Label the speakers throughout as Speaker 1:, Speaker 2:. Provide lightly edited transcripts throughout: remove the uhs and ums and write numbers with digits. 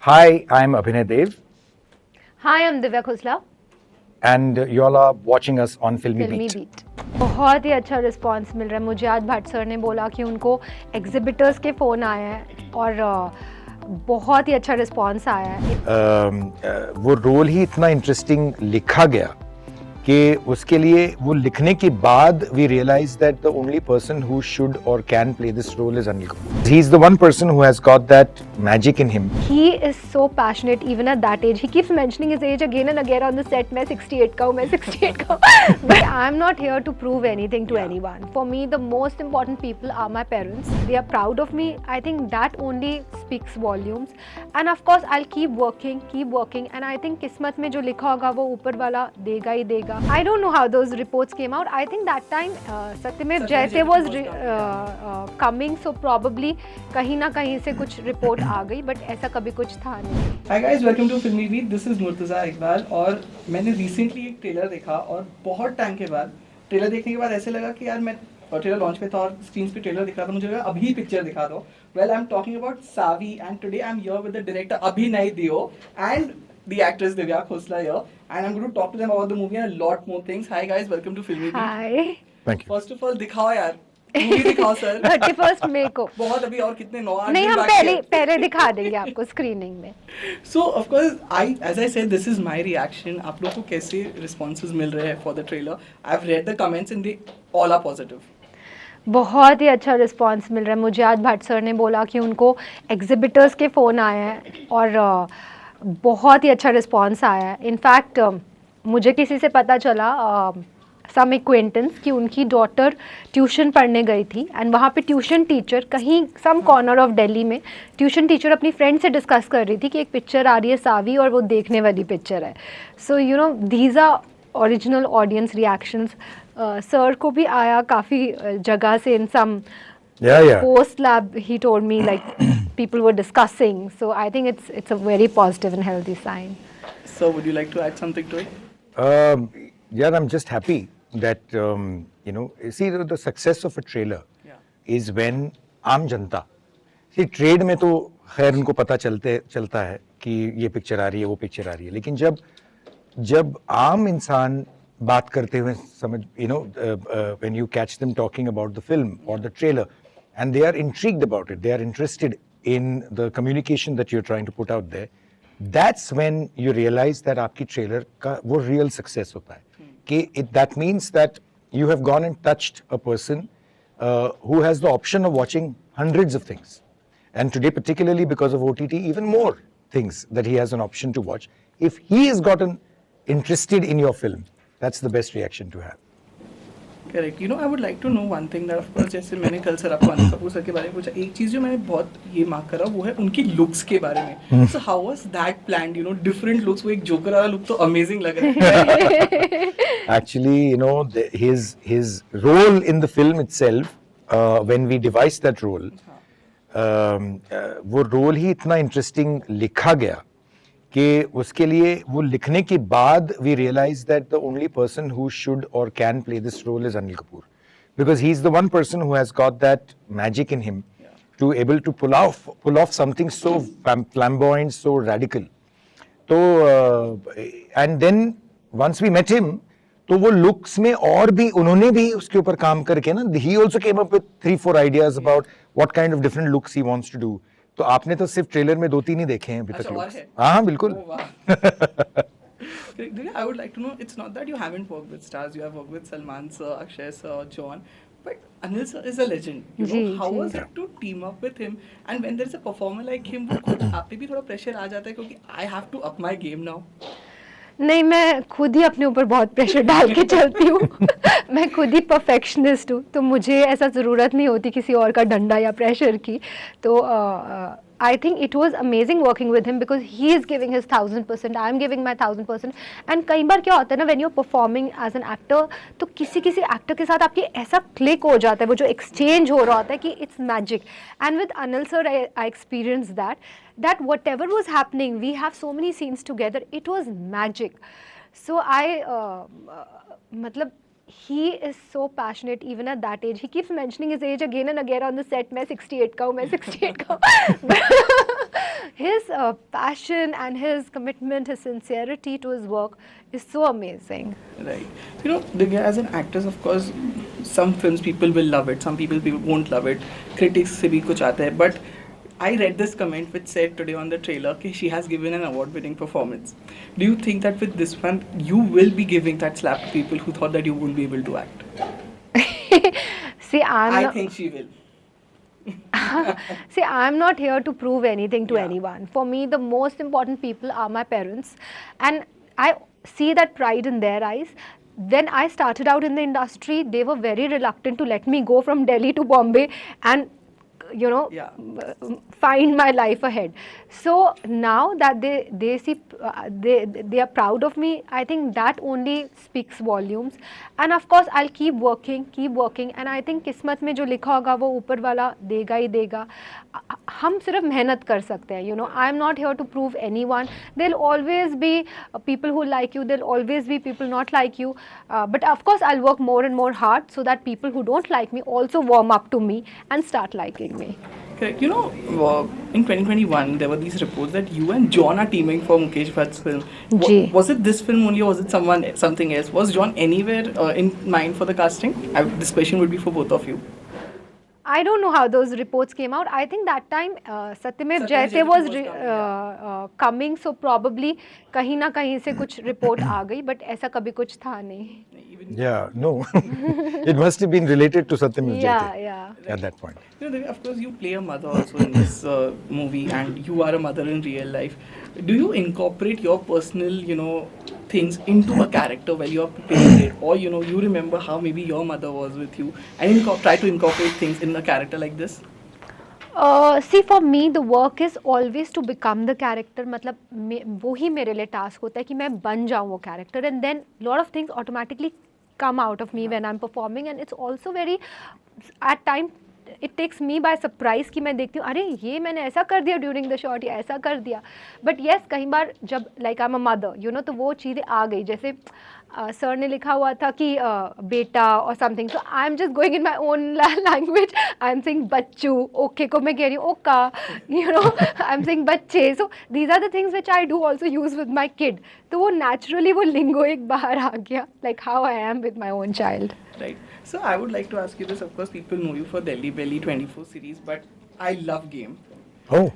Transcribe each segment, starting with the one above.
Speaker 1: Hi, I'm Abhinay Dev,
Speaker 2: Hi, I'm Divya Khosla,
Speaker 1: and you all are watching us on Filmy
Speaker 2: फिल्मी
Speaker 1: Beat.
Speaker 2: Beat. बहुत ही अच्छा response मिल रहा है मुझे। आज भट्ट सर ने बोला कि उनको एग्जिबिटर्स के फ़ोन आए हैं और बहुत ही अच्छा रिस्पांस आया है।
Speaker 1: वो रोल ही इतना इंटरेस्टिंग लिखा गया कि उसके लिए वो लिखने के बाद we realized that the only person who should or can play this role is Anil Kapoor. He's the one person who has got that magic in him.
Speaker 2: He is so passionate even at that age. He keeps mentioning his age again and again on the set. मैं 68 का हूँ, मैं 68 का हूँ। But I'm not here to prove anything to anyone. For me, the most important people are my parents. They are proud of me. I think that only speaks volumes. And of course, I'll keep working, and I think किस्मत में जो लिखा होगा वो ऊपर वाला देगा ही देगा। I don't know how those reports came out. I think that time Satyamev Jayate was coming, so probably कहीं ना कहीं से कुछ रिपोर्ट आ गई, बट ऐसा कभी कुछ था नहीं।
Speaker 3: Hi guys, welcome to Filmy Beat. This is Murtaza Iqbal और मैंने रिसेंटली एक ट्रेलर देखा और बहुत टाइम के बाद ट्रेलर देखने के बाद ऐसे लगा कि यार मैं ट्रेलर लॉन्च पे था और स्क्रीन पे ट्रेलर दिख रहा था, मुझे लगा अभी पिक्चर दिखा दो। Well I am talking about Savi and today I am here with the director Abhinay Deo and the actress Divya Khosla here, and I'm going to talk to them about the movie and a lot more things. Hi guys, welcome to Filmy Beat.
Speaker 2: Hi.
Speaker 1: Thank you.
Speaker 3: First of all, दिखाओ यार, movie दिखाओ sir.
Speaker 2: 31 मई को।
Speaker 3: बहुत अभी और कितने 9-8
Speaker 2: नहीं,
Speaker 3: दिन
Speaker 2: हम
Speaker 3: बाकी है।
Speaker 2: पहले दिखा देंगे आपको स्क्रीनिंग में।
Speaker 3: So of course, as I said, this is my reaction. आप लोगों को कैसे responses मिल रहे हैं for the trailer? I've read the comments and they all are positive.
Speaker 2: बहुत ही अच्छा रिस्पांस मिल रहा है मुझे। आज भट्ट सर ने बोला कि उनको एग्जिबिटर्स के फ़ोन आए हैं और बहुत ही अच्छा रिस्पांस आया है। इनफैक्ट मुझे किसी से पता चला सम एक्वेंटेंस कि उनकी डॉटर ट्यूशन पढ़ने गई थी एंड वहाँ पे ट्यूशन टीचर कहीं सम कॉर्नर ऑफ दिल्ली में ट्यूशन टीचर अपनी फ्रेंड से डिस्कस कर रही थी कि एक पिक्चर आ रही है सावी और वो देखने वाली पिक्चर है। So you know these are original audience reactions. Sir को भी आया काफ़ी जगह से इन सम
Speaker 1: Yeah.
Speaker 2: post lab he told me like people were discussing, so I think it's a very positive and healthy sign.
Speaker 3: So would you like to add something to it?
Speaker 1: Yeah, I'm just happy that see the success of a trailer is when आम जनता, see trade में तो खैर उनको पता चलता है कि ये पिक्चर आ रही है, वो पिक्चर आ रही है, लेकिन जब आम इंसान बात करते हुए समझ when you catch them talking about the film or the trailer and they are intrigued about it, they are interested in the communication that you're trying to put out there, that's when you realize that आपकी trailer का वो real success होता है कि that means that you have gone and touched a person who has the option of watching hundreds of things, and today particularly because of OTT even more things that he has an option to watch. If he has gotten interested in your film, that's the best reaction to have.
Speaker 3: Correct. You know, I would like to know one thing that of course जैसे मैंने कल sir आपको Anil Kapoor sir के बारे में पूछा, एक चीज़ जो मैंने बहुत ये मार्क करा वो है उनकी लुक्स के बारे में। So how was that planned? You know, different looks. वो एक जोकर वाला लुक तो अमेजिंग लग रहा है।
Speaker 1: Actually, his role in the film itself, when we devised that role, वो रोल ही इतना इंटरेस्टिंग लिखा गया कि उसके लिए वो लिखने के बाद we realized that the only person who should or can play this role is Anil Kapoor, because he's the one person who has got that magic in him to able to pull off something so flamboyant, so radical. तो and then once we met him, तो वो looks में और भी उन्होंने भी उसके ऊपर काम करके ना, he also came up with 3-4 ideas about what kind of different looks he wants to do. तो आपने तो सिर्फ ट्रेलर में 2-3 ही देखे हैं अभी तक looks. हाँ बिल्कुल.
Speaker 3: Oh, wow. I would like to know, it's not that you haven't worked with stars, you have worked with Salman sir, Akshay sir, John, but Anil sir is a legend. You know, how was it to team up with him? And when there's a performer like him, वो खुद आप पे भी थोड़ा pressure आ जाता है क्योंकि I have to up my game now.
Speaker 2: नहीं, मैं खुद ही अपने ऊपर बहुत प्रेशर डाल के चलती हूँ। मैं खुद ही परफेक्शनिस्ट हूँ, तो मुझे ऐसा ज़रूरत नहीं होती किसी और का डंडा या प्रेशर की। तो I think it was amazing working with him because he is giving his 1000%, I am giving my 1000%. And कई बार क्या होता है ना, when you're performing as an actor, तो किसी एक्टर के साथ आपकी ऐसा क्लिक हो जाता है, वो जो एक्सचेंज हो रहा होता है कि it's magic. And with Anil sir, I experienced that whatever was happening, we have so many scenes together, it was magic. So मतलब he is so passionate even at that age. He keeps mentioning his age again and again on the set. मैं 68 का हूँ, मैं 68 का हूँ. His passion and his commitment, his sincerity to his work is so amazing.
Speaker 3: Right. You know, Divya, as an actress, of course, some films people will love it, some people won't love it. Critics से भी कुछ आता है, but I read this comment which said today on the trailer that she has given an award-winning performance. Do you think that with this one, you will be giving that slap to people who thought that you won't be able to act?
Speaker 2: See,
Speaker 3: I think she will.
Speaker 2: See, I'm not here to prove anything to
Speaker 3: Yeah.
Speaker 2: anyone. For me, the most important people are my parents, and I see that pride in their eyes. When I started out in the industry, they were very reluctant to let me go from Delhi to Bombay and
Speaker 3: Yeah.
Speaker 2: find my life ahead. So now that they see they are proud of me, I think that only speaks volumes. And of course I'll keep working, and I think किस्मत में जो लिखा होगा वो ऊपर वाला देगा ही देगा. हम सिर्फ मेहनत कर सकते हैं. I am not here to prove anyone. There'll always be people who like you, there'll always be people not like you, but of course I'll work more and more hard so that people who don't like me also warm up to me and start liking me.
Speaker 3: Correct. You know, in 2021, there were these reports that you and John are teaming for Mukesh Bhatt's film.
Speaker 2: Ji.
Speaker 3: Was it this film only, or was it something else? Was John anywhere in mind for the casting? This question would be for both of you.
Speaker 2: I don't know how those reports came out. I think that time Satyamev Jayate
Speaker 3: Jayate
Speaker 2: was
Speaker 3: was coming,
Speaker 2: coming, so probably कहीं ना कहीं से कुछ report आ गई, but ऐसा कभी कुछ था नहीं.
Speaker 1: Yeah, no. It must have been related to Satyam
Speaker 2: Yeah, yeah.
Speaker 1: at that point.
Speaker 3: You know, of course, you play a mother also in this movie, and you are a mother in real life. Do you incorporate your personal, things into a character while you are playing it, or you remember how maybe your mother was with you, and try to incorporate things in a character like this?
Speaker 2: See, for me the work is always to become the character. मतलब वो ही मेरे लिए task होता है कि मैं बन जाऊँ वो character, and then lot of things automatically come out of me when I'm performing, and it's also very at time it takes me by surprise कि मैं देखती हूँ अरे ये मैंने ऐसा कर दिया during the shot या ऐसा कर दिया. But yes, कई बार जब like I'm a mother, तो वो चीज़ें आ गई. जैसे सर ने लिखा हुआ था कि बेटा or something, so I'm just going in my own language. I'm saying Bachchu, okay को मैं कह रही हूँ ओका, I'm saying बच्चे. So these are the things which I do also use with my kid. तो वो naturally वो lingo एक बाहर आ गया, like how I am with my own child.
Speaker 3: Right. So I would like to ask you this. Of course, people know you for Delhi Belly 24 series, but I love Game.
Speaker 1: Oh.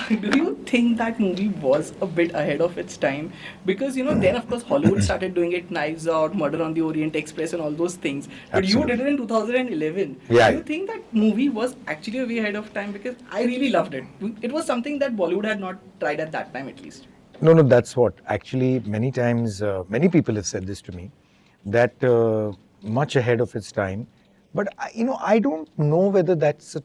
Speaker 3: Do you think that movie was a bit ahead of its time? Because then of course Hollywood started doing it, Knives Out, Murder on the Orient Express, and all those things. But
Speaker 1: Absolutely.
Speaker 3: you did it in 2011.
Speaker 1: Yeah.
Speaker 3: Do you think that movie was actually way ahead of time? Because I really loved it. It was something that Bollywood had not tried at that time, at least.
Speaker 1: No, that's what. Actually, many times, many people have said this to me, that much ahead of its time. But, I don't know whether that's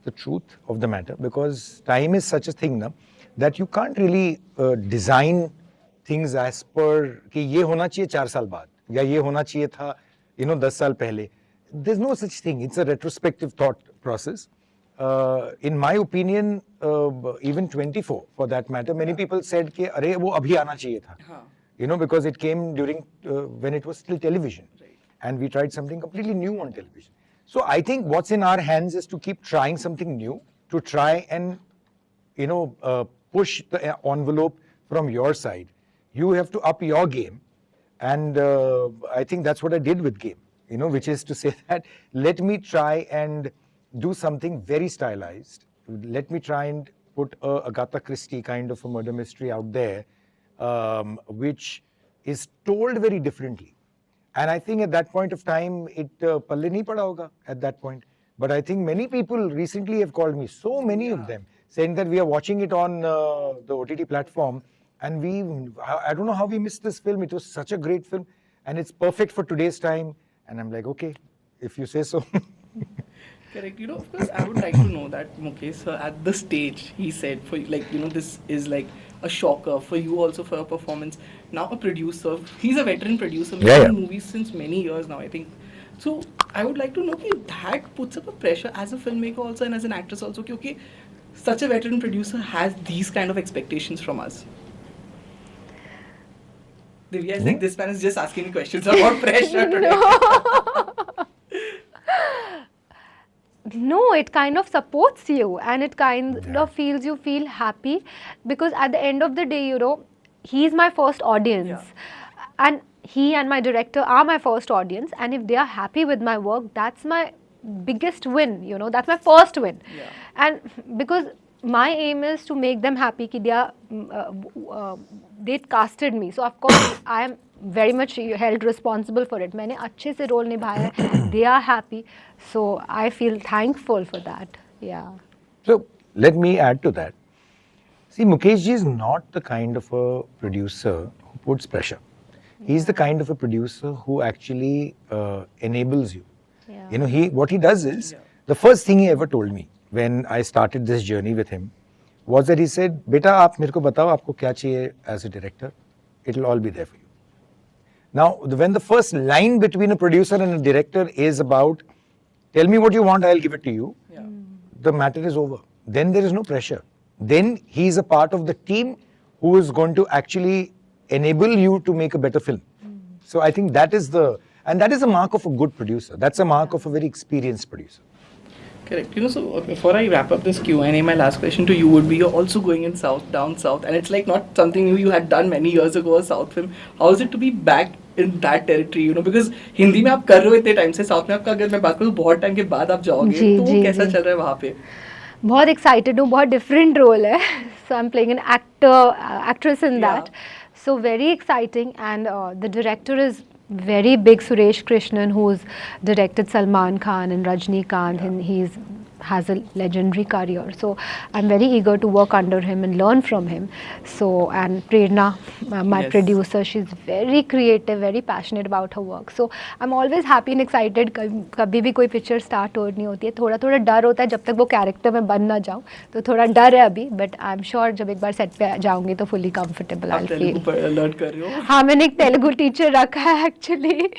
Speaker 1: the truth of the matter, because time is such a thing now that you can't really design things as per कि ये होना चाहिए 4 साल बाद या ये होना चाहिए था 10 साल पहले. There's no such thing. It's a retrospective thought process. In my opinion, even 24 for that matter, many people said कि अरे वो अभी आना चाहिए था. Because it came during when it was still television.
Speaker 3: Right.
Speaker 1: And we tried something completely new on television. So I think what's in our hands is to keep trying something new, to try and push the envelope from your side. You have to up your game, and I think that's what I did with Game, which is to say that let me try and do something very stylized. Let me try and put a Agatha Christie kind of a murder mystery out there, which is told very differently. And I think at that point of time, it palle nahi pada hoga at that point. But I think many people recently have called me, so many of them, saying that we are watching it on the OTT platform, and I don't know how we missed this film. It was such a great film, and it's perfect for today's time. And I'm like, okay, if you say so.
Speaker 3: Correct. Of course, I would like to know that Mukesh sir, at the stage, he said, for this is like a shocker for you also for your performance. Now a producer, he's a veteran producer, making movies since many years now, I think. So I would like to know if that puts up a pressure as a filmmaker also and as an actress also. Okay, such a veteran producer has these kind of expectations from us. Divya is like, this man is just asking me questions about pressure today.
Speaker 2: No, it kind of supports you and it kind of feels you feel happy, because at the end of the day, you know, he's my first audience, and he and my director are my first audience, and if they are happy with my work, that's my biggest win, you know, that's my first win. And because my aim is to make them happy ki they are they casted me, so of course I am very much held responsible for it. मैंने अच्छे से role निभाया है, they are happy, so I feel thankful for that. Yeah.
Speaker 1: So let me add to that. See, Mukesh ji is not the kind of a producer who puts pressure. He's the kind of a producer who actually enables you.
Speaker 2: Yeah.
Speaker 1: You know, what he does is, the first thing he ever told me when I started this journey with him was that he said, "Beta, आप मेरे को बताओ आपको क्या चाहिए as a director. It'll all be there for you." Now, when the first line between a producer and a director is about, "Tell me what you want, I'll give it to you," the matter is over. Then there is no pressure. Then he is a part of the team who is going to actually enable you to make a better film. So I think that is a mark of a good producer. That's a mark of a very experienced producer.
Speaker 3: Correct. You know, so before I wrap up this Q&A, my last question to you would be, you're also going in down south, and it's like not something you had done many years ago, a south film. How is it to be back in that territory, you know, because Hindi में आप कर रहे हो इतने time से, south में आपका अगर मैं बात करूँ बहुत टाइम के बाद आप जाओगे,
Speaker 2: जी,
Speaker 3: तो वो
Speaker 2: जी,
Speaker 3: कैसा
Speaker 2: जी।
Speaker 3: चल रहा है वहाँ पे?
Speaker 2: बहुत एक्साइटेड हूँ, बहुत डिफरेंट रोल है, so I am playing an actress in that, so very exciting. And the director is very big, Suresh Krishnan, who's directed Salman Khan and Rajnikant, and he's has a legendary career, so I'm very eager to work under him and learn from him. So, and Prerna, my producer, she's very creative, very passionate about her work, so I'm always happy and excited. कभी भी कोई picture start होनी होती है, थोड़ा थोड़ा डर होता है जब तक वो कैरेक्टर में बन ना जाऊँ, तो थोड़ा डर है अभी, बट आई एम श्योर जब एक बार सेट पे जाऊँगी तो fully comfortable I feel.
Speaker 3: Learn कर रहे हो?
Speaker 2: हाँ, मैंने एक तेलुगु टीचर रखा है एक्चुअली.